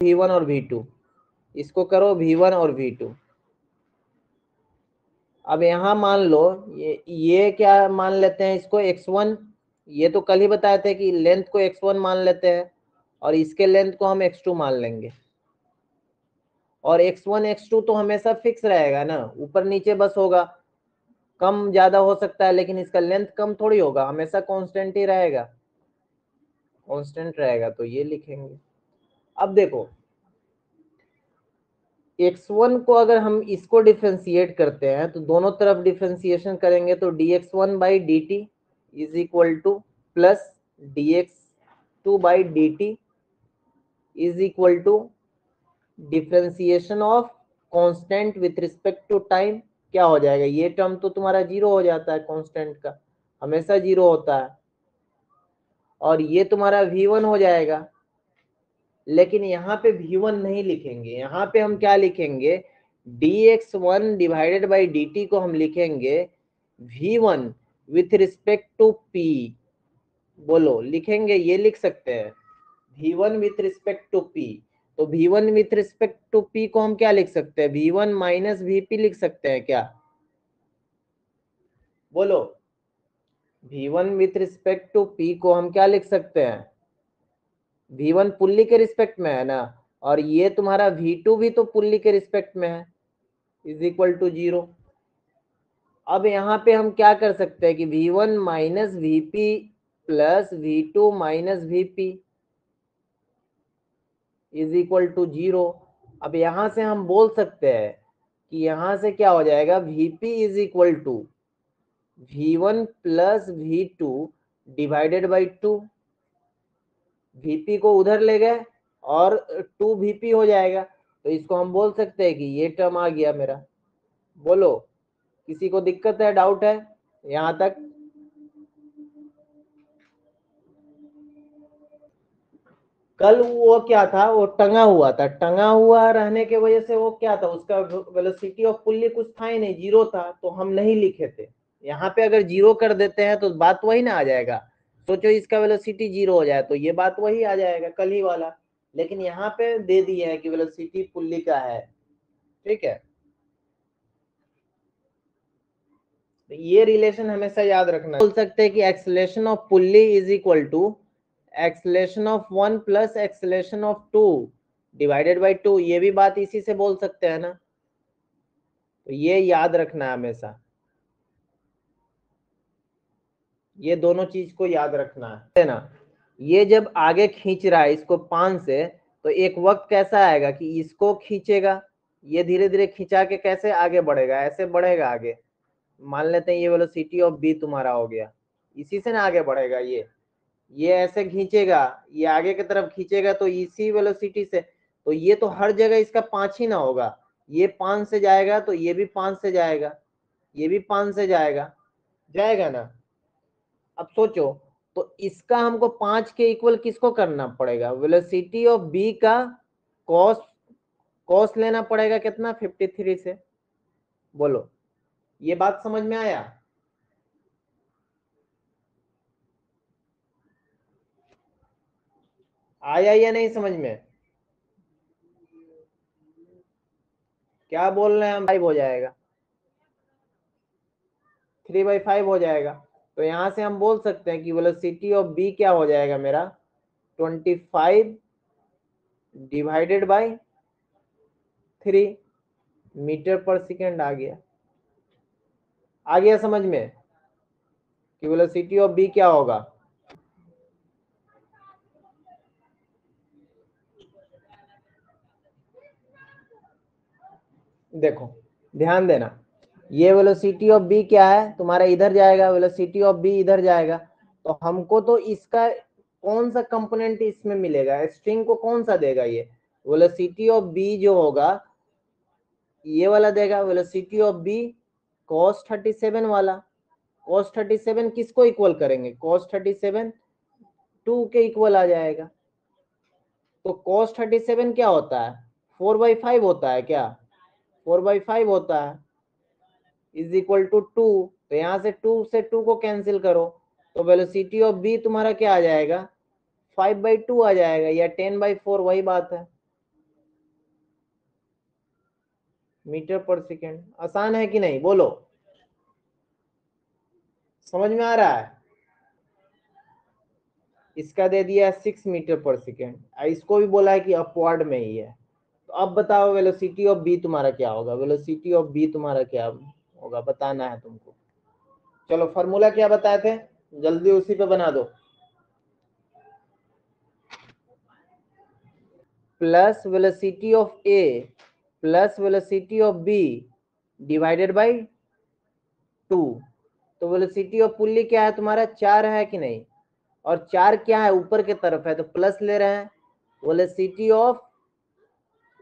v1 और v2, इसको करो v1 और v2। अब यहाँ मान लो ये क्या मान लेते हैं इसको x1, ये तो कल ही बताए थे कि लेंथ को x1 मान लेते हैं और इसके लेंथ को हम x2 मान लेंगे। और x1 x2 तो हमेशा फिक्स रहेगा ना, ऊपर नीचे बस होगा, कम ज्यादा हो सकता है लेकिन इसका लेंथ कम थोड़ी होगा, हमेशा कांस्टेंट ही रहेगा, कांस्टेंट रहेगा, तो ये लिखेंगे। अब देखो x1 को अगर हम इसको डिफरेंशिएट करते हैं तो दोनों तरफ डिफरेंशिएशन करेंगे तो dx1 by D T is equal to plus dx2 by D T is equal to differentiation of constant with respect to time. क्या हो जाएगा, ये टर्म तो तुम्हारा जीरो हो जाता है, कांस्टेंट का हमेशा जीरो होता है, और ये तुम्हारा v1 हो जाएगा। लेकिन यहाँ पे v1 नहीं लिखेंगे, यहाँ पे हम क्या लिखेंगे, dx1 डिवाइडेड बाई dt को हम लिखेंगे v1 with respect to p। बोलो लिखेंगे, ये लिख सकते हैं v1 with respect to p। तो v1 with respect to p को हम क्या लिख सकते हैं, v1 माइनस vp लिख सकते हैं क्या? बोलो v1 with respect to p को हम क्या लिख सकते हैं, v1 पुल्ली के रिस्पेक्ट में है ना, और ये तुम्हारा v2 भी तो पुल्ली के रिस्पेक्ट में है, इज इक्वल टू जीरो। अब यहाँ पे हम क्या कर सकते हैं कि v1 minus vp plus v2 minus vp is equal to zero. अब यहाँ से हम बोल सकते हैं कि यहाँ से क्या हो जाएगा, vp is equal to v1 plus v2 divided by 2। vp को उधर ले गए और 2 vp हो जाएगा, तो इसको हम बोल सकते हैं कि ये टर्म आ गया मेरा। बोलो किसी को दिक्कत है, डाउट है यहाँ तक? कल वो क्या था, वो टंगा हुआ था, टंगा हुआ रहने के वजह से वो क्या था, उसका वेलोसिटी ऑफ पुल्ली कुछ था ही नहीं, जीरो था, तो हम नहीं लिखे थे। यहाँ पे अगर जीरो कर देते हैं तो बात वही ना आ जाएगा, सोचो इसका वेलोसिटी जीरो हो जाए तो ये बात वही आ जाएगा कल ही वाला, लेकिन यहाँ पे दे दिया है कि वेलोसिटी पुल्ली का है। ठीक है, तो ये रिलेशन हमेशा याद रखना। बोल सकते हैं कि acceleration of pulley is equal to acceleration of 1 plus acceleration of 2 divided by 2, ये भी बात इसी से बोल सकते हैं ना, तो ये याद रखना है हमेशा, ये दोनों चीज को याद रखना है ना। ये जब आगे खींच रहा है इसको 5 से, तो एक वक्त कैसा आएगा कि इसको खींचेगा, ये धीरे धीरे खिंचा के कैसे आगे बढ़ेगा, ऐसे बढ़ेगा आगे। मान लेते हैं ये वेलोसिटी ऑफ बी तुम्हारा हो गया, इसी से ना आगे बढ़ेगा, ये ऐसे खींचेगा, ये आगे की तरफ खींचेगा तो इसी वेलोसिटी से, तो ये तो हर जगह इसका 5 ही ना होगा, ये 5 से जाएगा तो ये भी 5 से जाएगा, ये भी 5 से जाएगा, जाएगा ना। अब सोचो, तो इसका हमको 5 के इक्वल किसको करना पड़ेगा, वेलोसिटी ऑफ बी का कॉस, कॉस लेना पड़ेगा कितना, 53 से। बोलो ये बात समझ में आया? आया या नहीं समझ में? क्या बोल रहे हैं हम, 5 हो जाएगा, 3/5 हो जाएगा। तो यहां से हम बोल सकते हैं कि वेलोसिटी ऑफ बी क्या हो जाएगा मेरा, 25 डिवाइडेड बाई 3 मीटर पर सेकेंड। आ गया समझ में कि वेलोसिटी ऑफ बी क्या होगा? देखो ध्यान देना, ये वेलोसिटी ऑफ बी क्या है तुम्हारा, इधर जाएगा, वेलोसिटी ऑफ बी इधर जाएगा, तो हमको तो इसका कौन सा कंपोनेंट इसमें मिलेगा, स्ट्रिंग को कौन सा देगा, ये वेलोसिटी ऑफ बी जो होगा ये वाला देगा, वेलोसिटी ऑफ बी cos 37 वाला। cos 37 किसको इक्वल करेंगे, cos 37 2 के इक्वल आ जाएगा। तो cos 37 क्या होता है, 4/5 होता है क्या, 4/5 होता है, इज इक्वल टू 2। तो यहाँ से 2 से 2 को कैंसिल करो, तो वेलोसिटी ऑफ बी तुम्हारा क्या आ जाएगा, 5/2 आ जाएगा, या 10/4, वही बात है। मीटर पर सेकेंड। आसान है कि नहीं, बोलो, समझ में आ रहा है? इसका दे दिया 6 मीटर पर सेकेंड, इसको भी बोला है कि अपवर्ड में ही है। तो अब बताओ वेलोसिटी ऑफ बी तुम्हारा क्या होगा, वेलोसिटी ऑफ बी तुम्हारा क्या होगा, बताना है तुमको। चलो फॉर्मूला क्या बताए थे, जल्दी उसी पे बना दो। Plus velocity of A plus velocity of B divided by 2। तो वेलोसिटी ऑफ पुल्ली क्या है तुम्हारा, 4 है कि नहीं, और 4 क्या है, ऊपर की तरफ है तो प्लस ले रहे हैं। वेलोसिटी ऑफ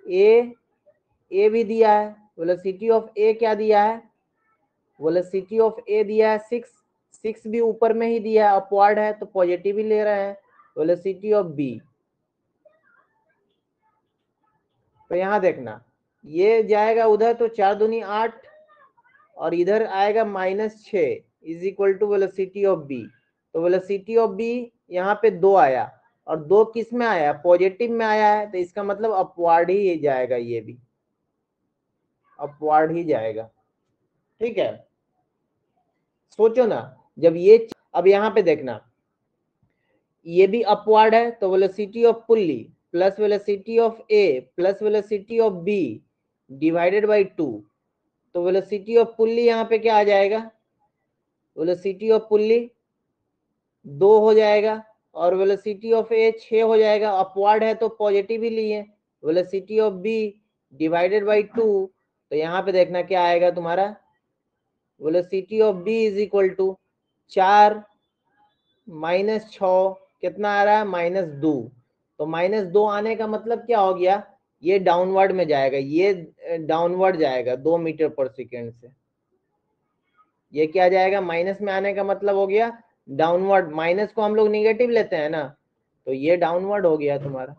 ए भी दिया है, वेलोसिटी ऑफ ए क्या दिया है, वेलोसिटी ऑफ ए दिया है 6, 6 भी ऊपर में ही दिया है, अपवर्ड है तो पॉजिटिव ही ले रहे हैं। वेलोसिटी ऑफ बी, तो यहां देखना, ये जाएगा उधर तो 4 दूनी 8, और इधर आएगा -6 is equal to velocity of B. तो वेलोसिटी ऑफ बी यहाँ पे 2 आया, और 2 किस में आया, पॉजिटिव में आया है, तो इसका मतलब अपवर्ड ही जाएगा, ये भी अपवर्ड ही जाएगा। ठीक है, सोचो ना, जब ये, अब यहाँ पे देखना, ये भी अपवर्ड है तो velocity of pulley plus velocity of A plus velocity of B divided by 2। तो वेलोसिटी ऑफ पुल्ली यहाँ पे क्या आ जाएगा, वेलोसिटी ऑफ पुल्ली 2 हो जाएगा, और वेलोसिटी ऑफ ए 6 हो जाएगा, अपवर्ड है तो पॉजिटिव ही लिए। Velocity of B divided by 2, तो यहाँ पे देखना क्या आएगा तुम्हारा, velocity of B is equal to 4 -6 कितना आ रहा है, -2। तो -2 आने का मतलब क्या हो गया, ये डाउनवर्ड में जाएगा, ये डाउनवर्ड जाएगा 2 मीटर पर सेकेंड से। ये क्या जाएगा, माइनस में आने का मतलब हो गया डाउनवर्ड, माइनस को हम लोग निगेटिव लेते हैं ना, तो ये डाउनवर्ड हो गया तुम्हारा।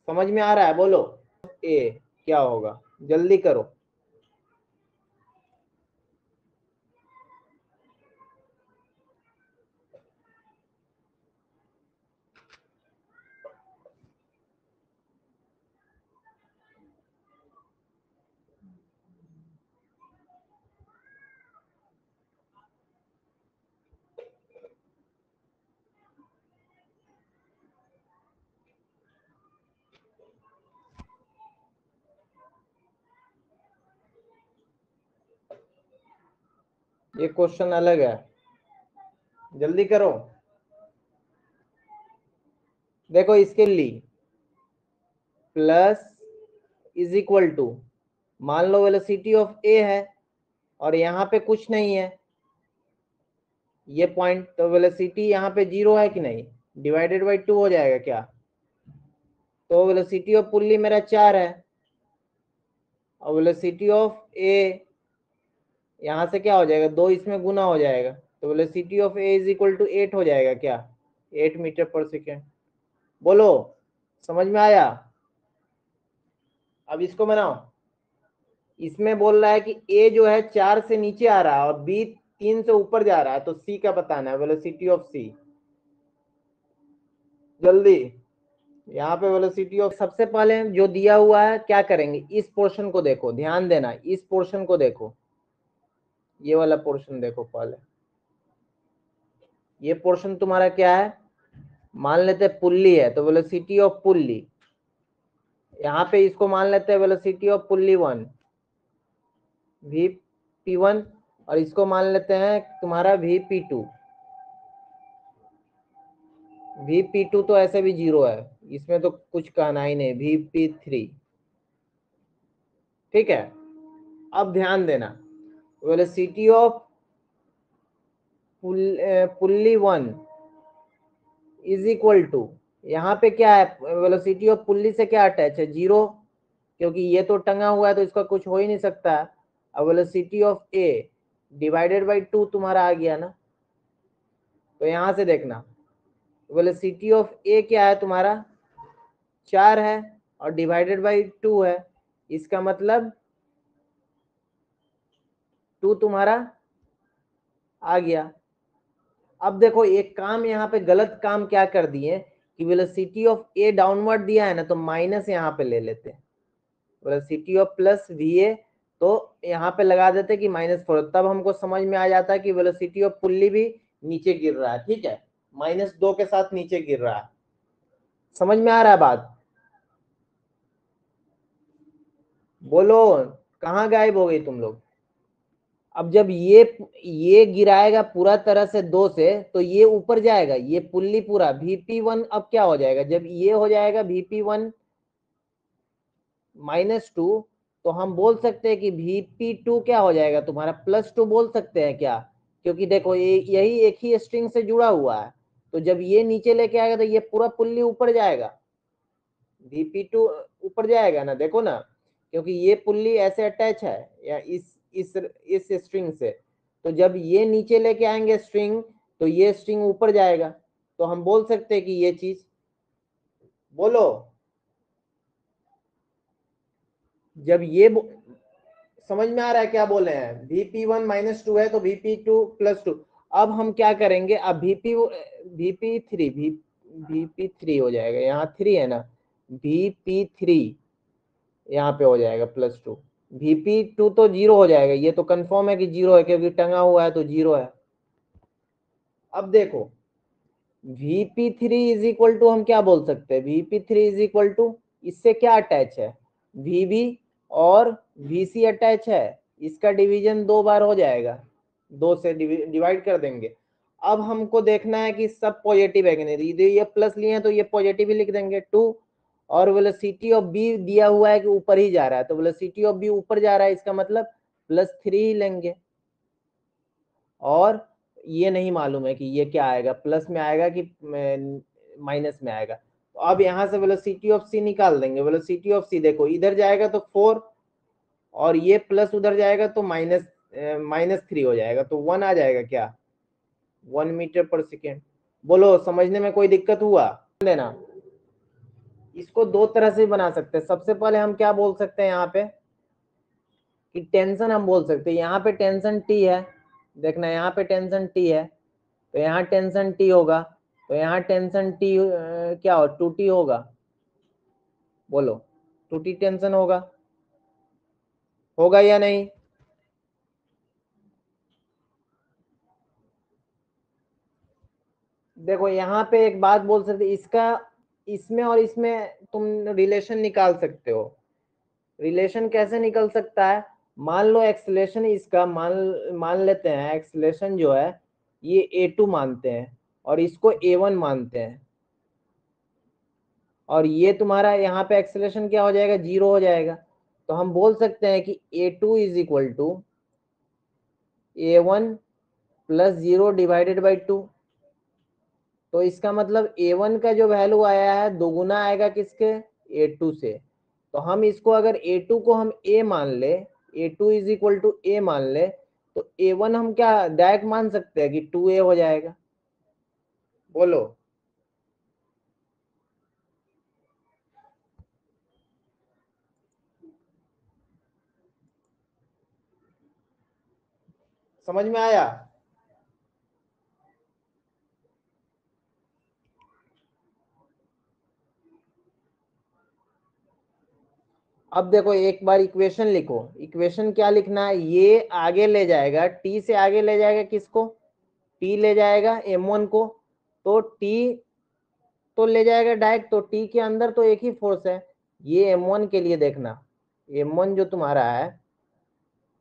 समझ में आ रहा है, बोलो ए क्या होगा, जल्दी करो। ये क्वेश्चन अलग है, जल्दी करो। देखो इसके लिए प्लस इज इक्वल टू, मान लो वेलोसिटी ऑफ ए है और यहाँ पे कुछ नहीं है, ये पॉइंट, तो वेलोसिटी यहाँ पे 0 है कि नहीं, डिवाइडेड बाई 2 हो जाएगा क्या। तो वेलोसिटी ऑफ पुल्ली मेरा 4 है, और वेलोसिटी ऑफ ए यहाँ से क्या हो जाएगा, 2 इसमें गुना हो जाएगा, तो velocity of A is equal to 8 हो जाएगा क्या, 8 मीटर पर सेकेंड। बोलो समझ में आया। अब इसको बनाओ, इसमें बोल रहा है कि ए जो है 4 से नीचे आ रहा है और बी 3 से ऊपर जा रहा है, तो सी का बताना है, वेलोसिटी ऑफ सी। जल्दी, यहाँ पे वेलोसिटी ऑफ, सबसे पहले जो दिया हुआ है क्या करेंगे, इस पोर्शन को देखो, ध्यान देना, इस पोर्शन को देखो, ये वाला पोर्शन देखो पहले। ये पोर्शन तुम्हारा क्या है, मान लेते हैं पुल्ली है, तो वेलोसिटी ऑफ पुल्ली, यहाँ पे इसको मान लेते हैं वेलोसिटी ऑफ पुल्ली 1 Vp1, और इसको मान लेते हैं तुम्हारा Vp2। Vp2 तो ऐसे भी 0 है, इसमें तो कुछ कहना ही नहीं, Vp3। ठीक है, अब ध्यान देना, velocity of pulley 1 is equal to, यहाँ पे क्या है, वेलोसिटी ऑफ पुल्ली से क्या अटैच है, 0, क्योंकि ये तो टंगा हुआ है तो इसका कुछ हो ही नहीं सकता। अब velocity of A divided by 2 तुम्हारा आ गया ना, तो यहां से देखना, वेलोसिटी ऑफ ए क्या है तुम्हारा, 4 है, और डिवाइडेड बाई 2 है, इसका मतलब 2 तुम्हारा आ गया। अब देखो एक काम यहाँ पे गलत काम क्या कर दिए, कि वेलोसिटी ऑफ ए डाउनवर्ड दिया है ना, तो माइनस यहाँ पे ले लेते हैं, velocity of plus V A, तो यहाँ पे लगा देते कि -4, तब हमको समझ में आ जाता है कि वेलोसिटी ऑफ पुल्ली भी नीचे गिर रहा है, ठीक है, -2 के साथ नीचे गिर रहा है। समझ में आ रहा है बात? बोलो, कहाँ गायब हो गई तुम लोग? अब जब ये गिराएगा पूरा तरह से 2 से, तो ये ऊपर जाएगा, ये पुल्ली पूरा Vp1 अब क्या हो जाएगा, जब ये हो जाएगा Vp1 -2, तो हम बोल सकते हैं कि Vp2 क्या हो जाएगा तुम्हारा +2 बोल सकते हैं क्या? क्योंकि देखो ये यही एक ही स्ट्रिंग से जुड़ा हुआ है, तो जब ये नीचे लेके आएगा तो ये पूरा पुल्ली ऊपर जाएगा, Vp2 ऊपर जाएगा ना, देखो ना, क्योंकि ये पुल्ली ऐसे अटैच है या इस स्ट्रिंग से, तो जब ये नीचे लेके आएंगे स्ट्रिंग, तो ये स्ट्रिंग ऊपर जाएगा, तो हम बोल सकते हैं कि ये चीज, बोलो, जब ये समझ में आ रहा है क्या बोले हैं, Vp1 -2 है तो Vp2 +2। अब हम क्या करेंगे, अब Vp3 हो जाएगा, यहाँ 3 है ना, Vp3 यहाँ पे हो जाएगा +2, Vp2 तो 0 हो जाएगा, ये तो कंफर्म है कि 0 है, क्योंकि टंगा हुआ है तो 0 है। अब देखो Vp3 इज इक्वल टू, हम क्या बोल सकते हैं, Vp3 इज इक्वल टू, इससे क्या अटैच है, Vb और Vc अटैच है, इसका डिवीजन 2 बार हो जाएगा, 2 से डिवाइड कर देंगे। अब हमको देखना है कि सब पॉजिटिव है कि नहीं, ये प्लस लिए हैं तो ये पॉजिटिव ही लिख देंगे 2, और वेलोसिटी ऑफ बी दिया हुआ है कि ऊपर ही जा रहा है, तो वेलोसिटी ऑफ बी ऊपर जा रहा है, इसका मतलब +3 ही लेंगे, और ये नहीं मालूम है कि ये क्या आएगा, प्लस में आएगा कि माइनस में आएगा। तो अब यहाँ से वेलोसिटी ऑफ सी निकाल देंगे, वेलोसिटी ऑफ सी देखो इधर जाएगा तो 4, और ये प्लस उधर जाएगा तो -3 हो जाएगा, तो 1 आ जाएगा क्या, 1 मीटर पर सेकेंड। बोलो, समझने में कोई दिक्कत हुआ? लेना, इसको 2 तरह से बना सकते हैं। सबसे पहले हम क्या बोल सकते हैं, यहाँ पे कि टेंशन हम बोल सकते हैं, यहाँ पे टेंशन टी है, देखना यहाँ पे टेंशन टी है, तो यहाँ टेंशन टी होगा, तो यहाँ टेंशन टी क्या हो, 2t होगा, बोलो 2t टेंशन होगा, होगा या नहीं? देखो यहाँ पे एक बात बोल सकते, इसका इसमें और इसमें तुम रिलेशन निकाल सकते हो। रिलेशन कैसे निकल सकता है, मान लो एक्सलेशन इसका मान लेते हैं, एक्सलेशन जो है ये a2 मानते हैं और इसको a1 मानते हैं, और ये तुम्हारा यहाँ पे एक्सेलरेशन क्या हो जाएगा, 0 हो जाएगा, तो हम बोल सकते हैं कि a2 is equal to a1 +0 divided by 2। तो इसका मतलब a1 का जो वैल्यू आया है दोगुना आएगा किसके, a2 से। तो हम इसको अगर a2 को हम a मान ले, a2 is equal to a मान ले, तो a1 हम क्या डायरेक्ट मान सकते हैं कि 2a हो जाएगा, बोलो। समझ में आया? अब देखो एक बार इक्वेशन लिखो, इक्वेशन क्या लिखना है, ये आगे ले जाएगा, टी से आगे ले जाएगा किसको, टी ले जाएगा m1 को, तो टी तो ले जाएगा डायरेक्ट, तो टी के अंदर तो एक ही फोर्स है, ये m1 के लिए देखना, m1 जो तुम्हारा है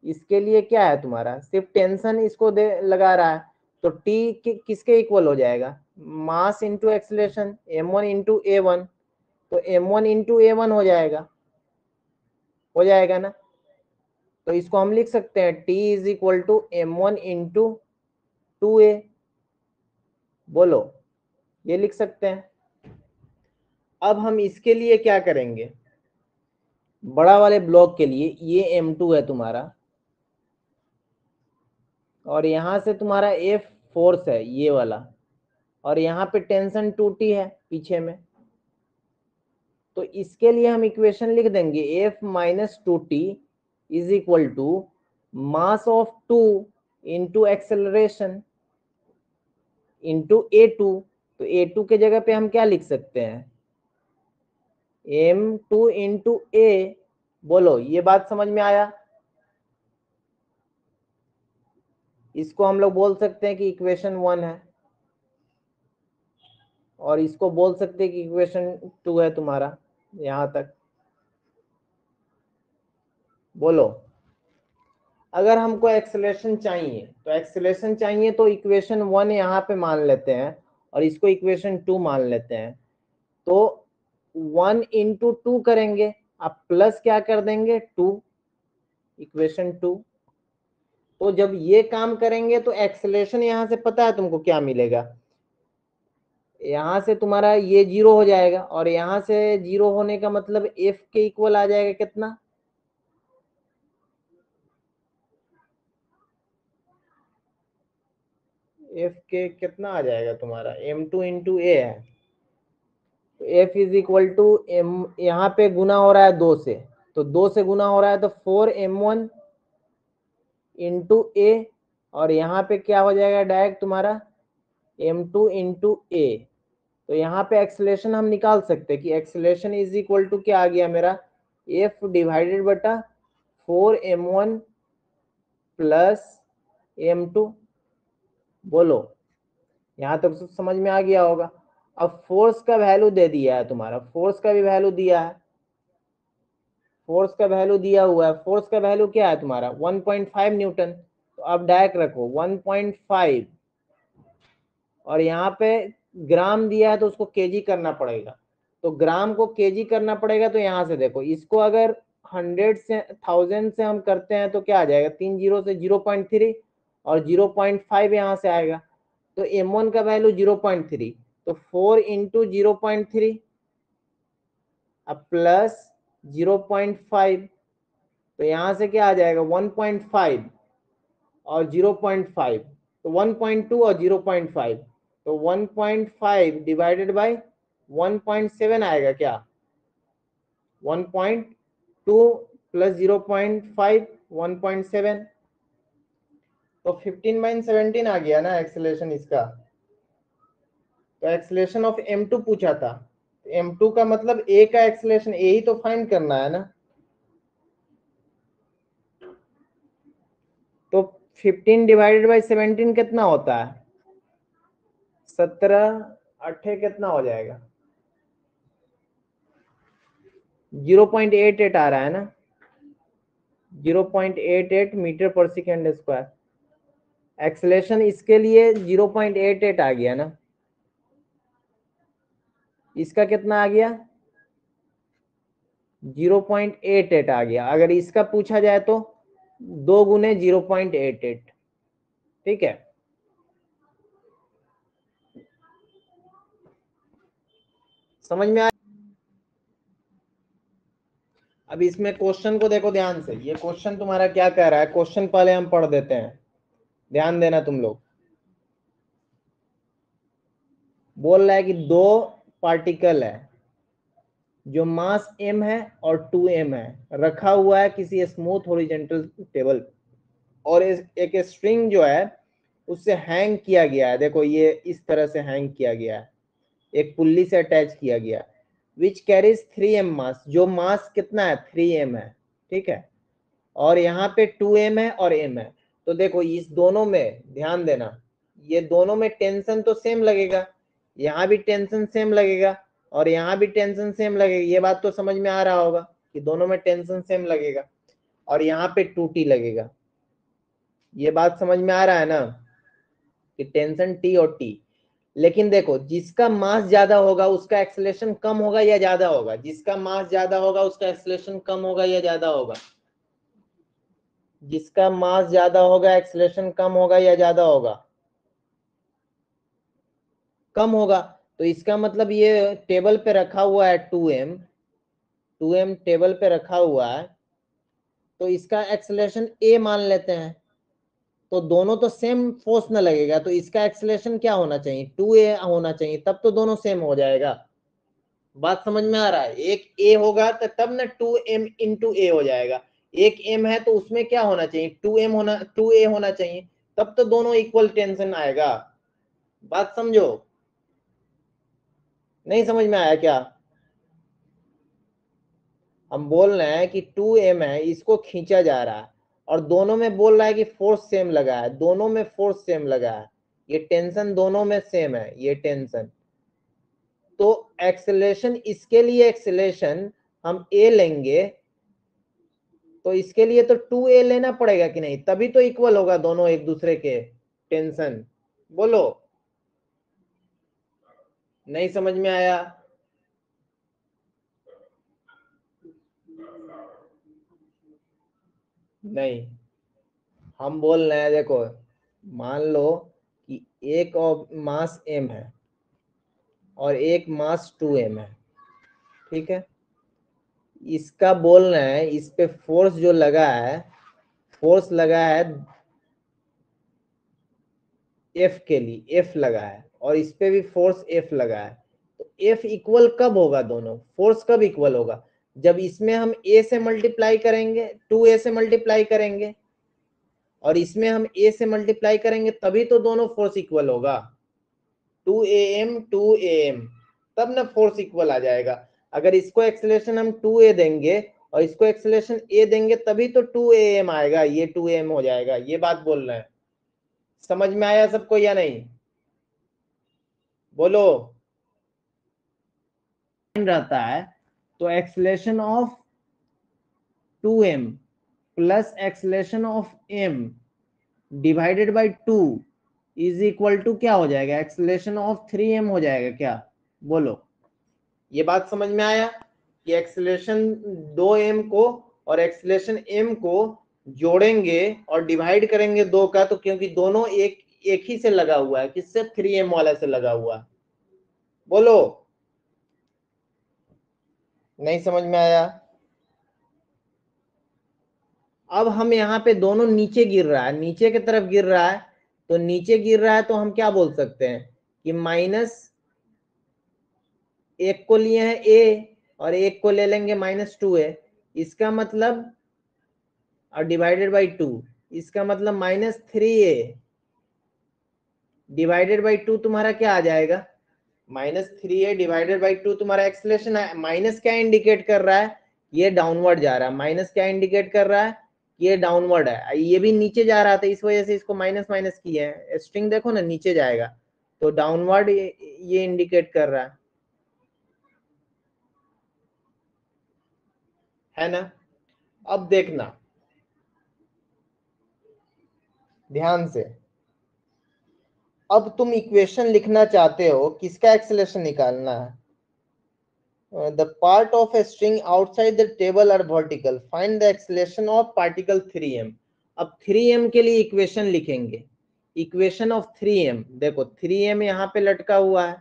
इसके लिए क्या है तुम्हारा, सिर्फ टेंशन इसको दे लगा रहा है, तो टी किसके इक्वल हो जाएगा, mass into acceleration, m1 into a1, तो m1 इंटू a1 हो जाएगा ना, तो इसको हम लिख सकते हैं T is equal to m1 into 2a, बोलो, ये लिख सकते हैं। अब हम इसके लिए क्या करेंगे, बड़ा वाले ब्लॉक के लिए ये m2 है तुम्हारा, और यहां से तुम्हारा F फोर्स है ये वाला, और यहाँ पे टेंशन 2t है पीछे में, तो इसके लिए हम इक्वेशन लिख देंगे F minus 2t is equal to mass of 2 into acceleration into a2, तो A2 के जगह पे हम क्या लिख सकते हैं, M2 इंटू ए। बोलो ये बात समझ में आया। इसको हम लोग बोल सकते हैं कि इक्वेशन 1 है, और इसको बोल सकते हैं कि इक्वेशन 2 है तुम्हारा, यहां तक। बोलो अगर हमको एक्सेलरेशन चाहिए, तो एक्सेलरेशन चाहिए तो इक्वेशन 1 यहाँ पे मान लेते हैं और इसको इक्वेशन 2 मान लेते हैं। तो 1 इंटू 2 करेंगे, अब प्लस क्या कर देंगे 2, इक्वेशन 2। तो जब ये काम करेंगे तो एक्सेलरेशन यहां से पता है तुमको क्या मिलेगा, यहां से तुम्हारा ये 0 हो जाएगा, और यहां से 0 होने का मतलब एफ के इक्वल आ जाएगा कितना, एफ के कितना आ जाएगा तुम्हारा, M2 इंटू ए है, तो F is equal to M, यहाँ पे गुना हो रहा है 2 से, तो 2 से गुना हो रहा है तो 4m1 इंटू ए, और यहाँ पे क्या हो जाएगा डायरेक्ट तुम्हारा M2 इंटू ए। तो यहाँ पे एक्सेलरेशन हम निकाल सकते हैं कि एक्सेलरेशन इज इक्वल टू क्या आ गया मेरा, एफ डिवाइडेड बटा 4m1 प्लस M2। बोलो यहाँ तक तो समझ में आ गया होगा। अब फोर्स का वैल्यू दे दिया है तुम्हारा, फोर्स का भी वैल्यू दिया है, फोर्स का वैल्यू दिया हुआ है। फोर्स का वैल्यू क्या है तुम्हारा 1.5 न्यूटन, तो अब डायरेक्ट रखो 1.5, और यहाँ पे ग्राम दिया है तो उसको केजी करना पड़ेगा, तो ग्राम को केजी करना पड़ेगा। तो यहाँ से देखो इसको अगर 100 से 1000 से हम करते हैं तो क्या आ जाएगा, 3 जीरो से 0.3 और 0.5 यहाँ से आएगा, तो M1 का वैल्यू 0.3, तो 4 इंटू 0.3 अब प्लस 0.5, तो यहाँ से क्या आ जाएगा 1.5 और 0.5, तो 1.2 और 0.5, तो 1.5 डिवाइडेड बाय 1.7 आएगा क्या, 1.2 प्लस 0.5 1.7, तो 15/17 आ गया ना एक्सेलरेशन इसका। तो एक्सेलरेशन ऑफ M2 पूछा था, M2 का मतलब A का एक्सेलरेशन A ही तो फाइंड करना है ना। तो 15 डिवाइडेड बाई 17 कितना होता है, 17 8 कितना हो जाएगा, 0.88 आ रहा है ना, 0.88 मीटर पर सेकेंड स्क्वायर। एक्सेलरेशन इसके लिए 0.88 आ गया ना, इसका कितना आ गया 0.88 आ गया। अगर इसका पूछा जाए तो 2 गुने 0.88, ठीक है। समझ में आ, अब इसमें क्वेश्चन को देखो ध्यान से, ये क्वेश्चन तुम्हारा क्या कह रहा है, क्वेश्चन पहले हम पढ़ देते हैं, ध्यान देना तुम लोग। बोल रहा है कि 2 पार्टिकल है जो मास m है और 2m है, रखा हुआ है किसी स्मूथ हॉरिजॉन्टल टेबल, और एक स्ट्रिंग जो है उससे हैंग किया गया है, देखो ये इस तरह से हैंग किया गया है, एक पुल्ली से अटैच किया गया, विच कैरीज 3m मास, जो मास कितना है 3m है, ठीक है, और यहाँ पे 2m है और m है। तो देखो इस दोनों में ध्यान देना, ये दोनों में टेंशन तो सेम लगेगा, यहाँ भी टेंशन सेम लगेगा और यहाँ भी टेंशन सेम लगेगा, ये बात तो समझ में आ रहा होगा कि दोनों में टेंशन सेम लगेगा, और यहाँ पे 2t लगेगा, ये बात समझ में आ रहा है ना कि टेंशन t और t। लेकिन देखो जिसका मास ज्यादा होगा उसका एक्सेलरेशन कम होगा या ज्यादा होगा, जिसका मास ज्यादा होगा उसका एक्सेलरेशन कम होगा या ज्यादा होगा, जिसका मास ज्यादा होगा एक्सेलरेशन कम होगा या ज्यादा होगा, कम होगा। तो इसका मतलब ये टेबल पे रखा हुआ है 2m टेबल पे रखा हुआ है, तो इसका एक्सेलरेशन a मान लेते हैं, तो दोनों तो सेम फोर्स न लगेगा, तो इसका एक्सेलरेशन क्या होना चाहिए 2a होना चाहिए, तब तो दोनों सेम हो जाएगा। बात समझ में आ रहा है, एक a होगा तो तब ना 2m इंटू a हो जाएगा, एक m है तो उसमें क्या होना चाहिए 2a होना चाहिए, तब तो दोनों इक्वल टेंशन आएगा। बात समझो, नहीं समझ में आया क्या? हम बोल रहे हैं कि 2m है, इसको खींचा जा रहा है और दोनों में बोल रहा है कि फोर्स सेम लगा है, दोनों में फोर्स सेम लगा है, ये टेंशन दोनों में सेम है, ये टेंशन। तो एक्सेलेरेशन, इसके लिए एक्सेलेरेशन हम a लेंगे, तो इसके लिए तो 2a लेना पड़ेगा कि नहीं, तभी तो इक्वल होगा दोनों एक दूसरे के टेंशन। बोलो, नहीं समझ में आया? नहीं, हम बोल रहे हैं देखो, मान लो कि एक और मास m है और एक मास 2m है, ठीक है। इसका बोल रहे हैं इस पे फोर्स जो लगा है, फोर्स लगा है F के लिए, F लगा है, और इस पे भी फोर्स F लगा है। तो F इक्वल कब होगा, दोनों फोर्स कब इक्वल होगा? जब इसमें हम A से मल्टीप्लाई करेंगे, 2A से मल्टीप्लाई करेंगे, और इसमें हम A से मल्टीप्लाई करेंगे, तभी तो दोनों फोर्स इक्वल होगा। 2am तब ना फोर्स इक्वल आ जाएगा। अगर इसको एक्सेलरेशन हम 2a देंगे और इसको एक्सेलरेशन a देंगे, तभी तो 2am आएगा, ये 2am हो जाएगा। ये बात बोल रहे हैं, समझ में आया सबको या नहीं? बोलो। रहता है तो acceleration of 2m plus acceleration of m divided by 2 is equal to क्या हो जाएगा, एक्सेलरेशन ऑफ 3m हो जाएगा क्या? बोलो, ये बात समझ में आया कि एक्सेलरेशन 2m को और एक्सेलरेशन m को जोड़ेंगे और डिवाइड करेंगे 2 का, तो क्योंकि दोनों एक ही से लगा हुआ है, किससे? 3m वाला से लगा हुआ है। बोलो, नहीं समझ में आया? अब हम यहाँ पे दोनों नीचे गिर रहा है, नीचे की तरफ गिर रहा है, तो नीचे गिर रहा है तो हम क्या बोल सकते हैं कि माइनस, एक को लिए हैं a और एक को ले लेंगे -2a, इसका मतलब, और डिवाइडेड बाई 2, इसका मतलब -3a डिवाइडेड बाई 2 तुम्हारा क्या आ जाएगा? -3a डिवाइडेड बाई 2 तुम्हारा एक्सेलरेशन है। माइनस क्या इंडिकेट कर रहा है? ये डाउनवर्ड जा रहा है। माइनस क्या इंडिकेट कर रहा है? ये डाउनवर्ड है। ये भी नीचे जा रहा था, इस वजह से इसको माइनस माइनस किए हैं। स्ट्रिंग देखो ना, नीचे जाएगा, तो डाउनवर्ड ये इंडिकेट कर रहा है ना? अब देखना ध्यान से, अब तुम इक्वेशन लिखना चाहते हो, किसका एक्सेलरेशन निकालना है? The part of a string outside the table are vertical. Find the acceleration of particle 3m. अब 3m के लिए इक्वेशन लिखेंगे, इक्वेशन ऑफ 3m। देखो 3m यहाँ पे लटका हुआ है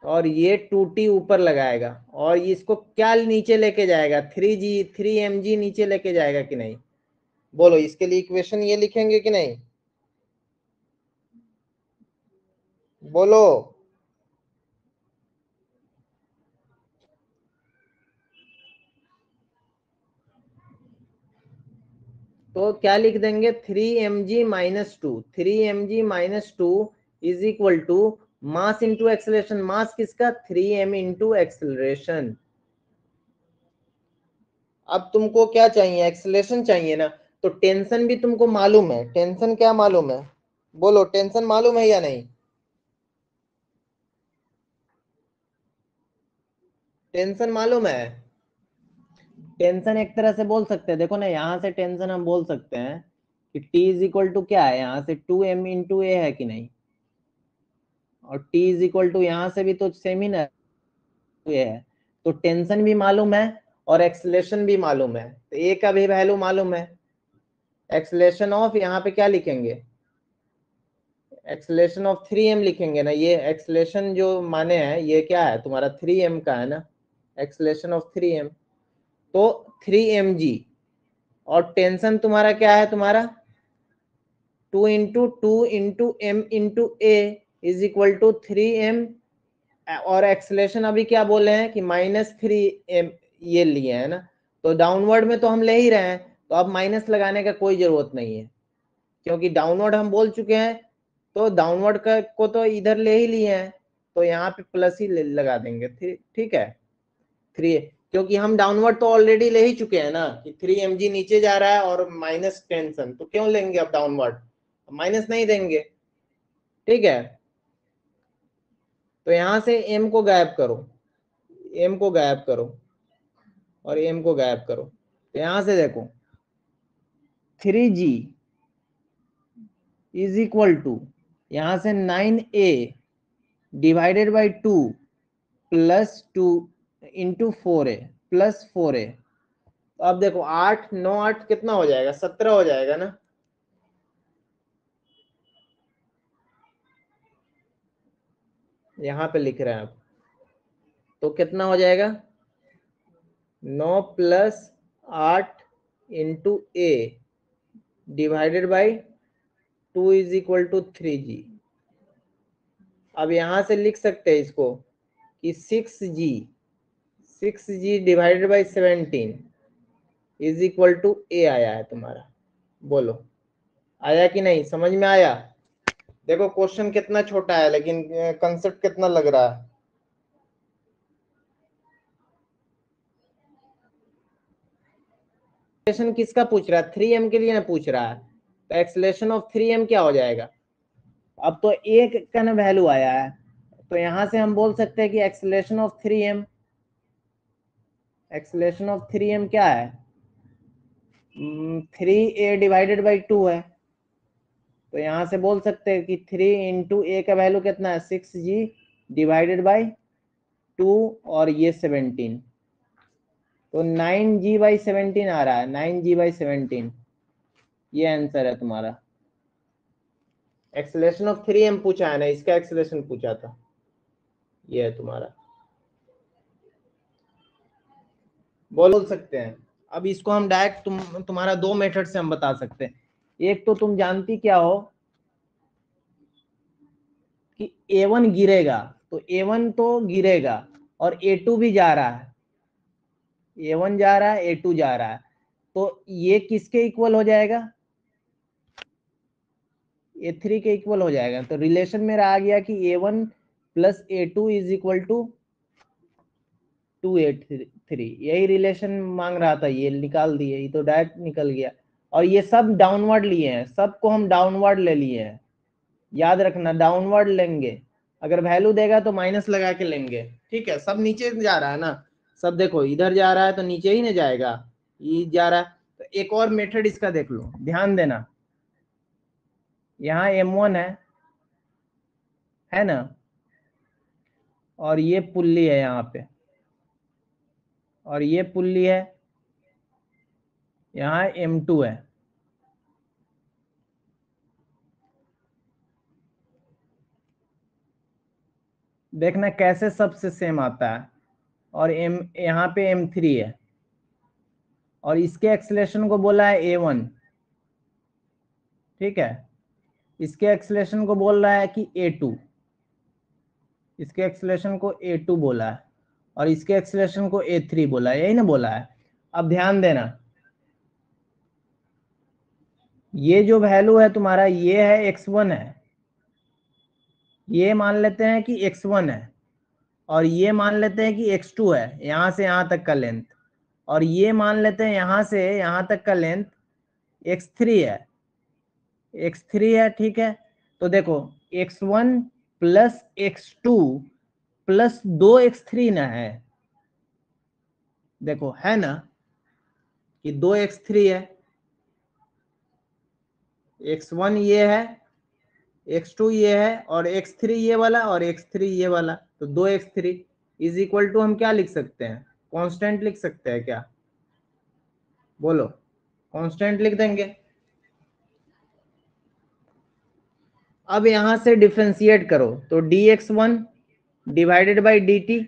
और ये 2t ऊपर लगाएगा, और इसको क्या नीचे लेके जाएगा? 3mg नीचे लेके जाएगा कि नहीं? बोलो, इसके लिए इक्वेशन ये लिखेंगे कि नहीं? बोलो, तो क्या लिख देंगे? 3mg minus 2, 3mg minus 2 is equal to mass into acceleration. Mass किसका? 3m into acceleration. अब तुमको क्या चाहिए? एक्सेलरेशन चाहिए ना, तो टेंशन भी तुमको मालूम है। टेंशन क्या मालूम है? बोलो, टेंशन मालूम है या नहीं? टेंशन मालूम है? टेंशन एक तरह से बोल सकते हैं, देखो ना, यहाँ से टेंशन हम बोल सकते हैं कि T इज इक्वल टू क्या है, यहाँ से 2m इंटू ए है कि नहीं, और T इज इक्वल टू यहाँ से भी तो सेम ही ना ये है। तो टेंशन भी मालूम है और एक्सेलरेशन भी मालूम है, तो ए का भी वैल्यू मालूम है। एक्सेलरेशन ऑफ, यहाँ पे क्या लिखेंगे? एक्सेलरेशन ऑफ 3m लिखेंगे ना। ये एक्सेलरेशन जो माने हैं, ये क्या है तुम्हारा? 3m का है ना, एक्सेलरेशन ऑफ 3m, तो 3mg। और टेंशन तुम्हारा क्या है? तुम्हारा 2 into 2 into m into a is equal to 3m। और एक्सेलेरेशन अभी क्या बोले हैं कि -3m ये लिए है ना, तो डाउनवर्ड में तो हम ले ही रहे हैं, तो अब माइनस लगाने का कोई जरूरत नहीं है, क्योंकि डाउनवर्ड हम बोल चुके हैं। तो डाउनवर्ड का को तो इधर ले ही लिए हैं, तो यहाँ पे प्लस ही लगा देंगे, ठीक है। 3, क्योंकि हम डाउनवर्ड तो ऑलरेडी ले ही चुके हैं ना कि 3 mg नीचे जा रहा है और माइनस टेंशन, तो क्यों लेंगे अब डाउनवर्ड, माइनस नहीं देंगे, ठीक है। तो यहां से m को गायब करो, m को गायब करो और m को गायब करो, तो यहां से देखो 3g इज इक्वल टू, यहां से 9a divided by 2 plus 2 into 4a plus 4a। तो अब देखो 8 9 8 कितना हो जाएगा, 17 हो जाएगा ना। यहाँ पे लिख रहे हैं आप, तो कितना हो जाएगा 9 plus 8 into A divided by 2 is equal to 3g। अब यहां से लिख सकते हैं इसको कि 6g divided by 17 is equal to a आया है तुम्हारा। बोलो आया कि नहीं, समझ में आया। देखो क्वेश्चन कितना छोटा है लेकिन कंसेप्ट कितना लग रहा है। एक्सलेशन किसका पूछ रहा है, 3m के लिए ना पूछ रहा है, तो एक्सलेशन ऑफ 3m क्या हो जाएगा। अब तो एक का ना वैल्यू आया है, तो यहां से हम बोल सकते हैं कि acceleration of 3m, acceleration of 3m क्या है, 3a डिवाइडेड बाई 2 है, तो यहां से बोल सकते हैं कि 3 इंटू ए का वैल्यू कितना है 6g डिवाइडेड बाई 2 और ये 17, तो 9g/17 आ रहा है, 9g/17, ये आंसर है तुम्हारा। एक्सेलरेशन ऑफ 3m पूछा है ना, इसका एक्सेलरेशन पूछा था, ये है तुम्हारा। बोल सकते हैं। अब इसको हम डायरेक्ट तुम्हारा दो मेथड से हम बता सकते हैं। एक तो तुम जानती क्या हो कि A1 गिरेगा, तो A1 तो गिरेगा और A2 भी जा रहा है, A1 जा रहा है A2 जा रहा है, तो ये किसके इक्वल हो जाएगा, A3 के इक्वल हो जाएगा। तो रिलेशन मेरा आ गया कि A1 plus A2 is equal to 2A3, यही रिलेशन मांग रहा था, ये निकाल दिए, ये तो डायरेक्ट निकल गया। और ये सब डाउनवर्ड लिए हैं, सबको हम डाउनवर्ड ले लिए हैं, याद रखना डाउनवर्ड लेंगे, अगर वैल्यू देगा तो माइनस लगा के लेंगे, ठीक है। सब नीचे जा रहा है ना, सब देखो इधर जा रहा है तो नीचे ही ना जाएगा, ये जा रहा है। तो एक और मेथड इसका देख लो, ध्यान देना, यहाँ M1 है ना, और ये पुल्ली है यहाँ पे, और ये पुल्ली है, यहाँ M2 है। देखना कैसे सबसे सेम आता है, और यहाँ पे M3 है, और इसके एक्सेलरेशन को बोला है A1, ठीक है। इसके एक्सेलरेशन को बोल रहा है कि A2, इसके एक्सेलरेशन को A2 बोला है, और इसके एक्सेलरेशन को A3 बोला है, यही ना बोला है। अब ध्यान देना, ये जो वैल्यू है तुम्हारा, ये है x1 है, ये मान लेते हैं कि x1 है, और ये मान लेते हैं कि x2 है, यहां से यहां तक का लेंथ, और ये मान लेते हैं यहां से यहां तक का लेंथ x3 है, x3 है, ठीक है। तो देखो x1 plus x2 plus 2x3 ना है, देखो है ना कि 2x3 है, x1 ये है, x2 ये है, और x3 ये वाला, और x3 ये वाला, तो 2x3 इज इक्वल टू हम क्या लिख सकते हैं, कांस्टेंट लिख सकते हैं क्या, बोलो कांस्टेंट लिख देंगे। अब यहां से डिफरेंशिएट करो, तो dx1 डिवाइडेड बाई dt,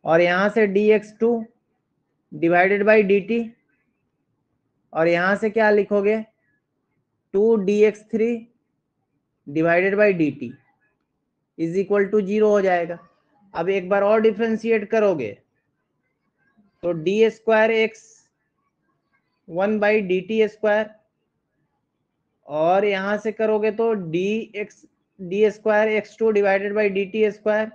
और यहां से dx2 डिवाइडेड बाई dt, और यहां से क्या लिखोगे 2dx3 divided by dt is equal to 0 हो जाएगा। अब एक बार और डिफरेंशिएट करोगे तो D square x 1/dt square, और यहां से करोगे तो D X D square X two divided by D T square,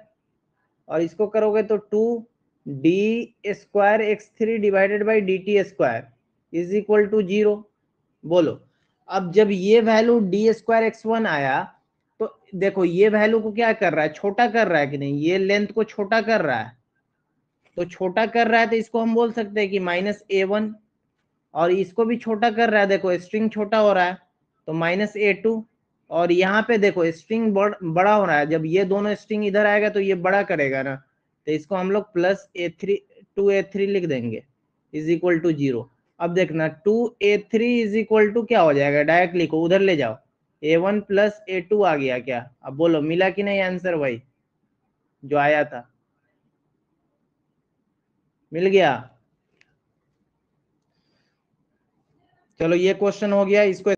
और इसको करोगे तो 2d² x3 divided by D T square is equal to 0। बोलो, अब जब ये वैल्यू d² x1 आया तो देखो ये वैल्यू को क्या कर रहा है, छोटा कर रहा है कि नहीं, ये लेंथ को छोटा कर रहा है, तो छोटा कर रहा है तो इसको हम बोल सकते हैं कि -a1, और इसको भी छोटा कर रहा है, देखो स्ट्रिंग छोटा हो रहा है तो -a2, और यहाँ पे देखो स्ट्रिंग बड़ा हो रहा है, जब ये दोनों स्ट्रिंग इधर आएगा तो ये बड़ा करेगा ना, तो इसको हम लोग +a3 2a3 लिख देंगे इज इक्वल टू 0। अब देखना 2a3 इज इक्वल टू क्या हो जाएगा, डायरेक्ट लिखो, उधर ले जाओ, a1 + a2 आ गया क्या, अब बोलो मिला कि नहीं आंसर भाई, जो आया था मिल गया। चलो ये क्वेश्चन हो गया, इसको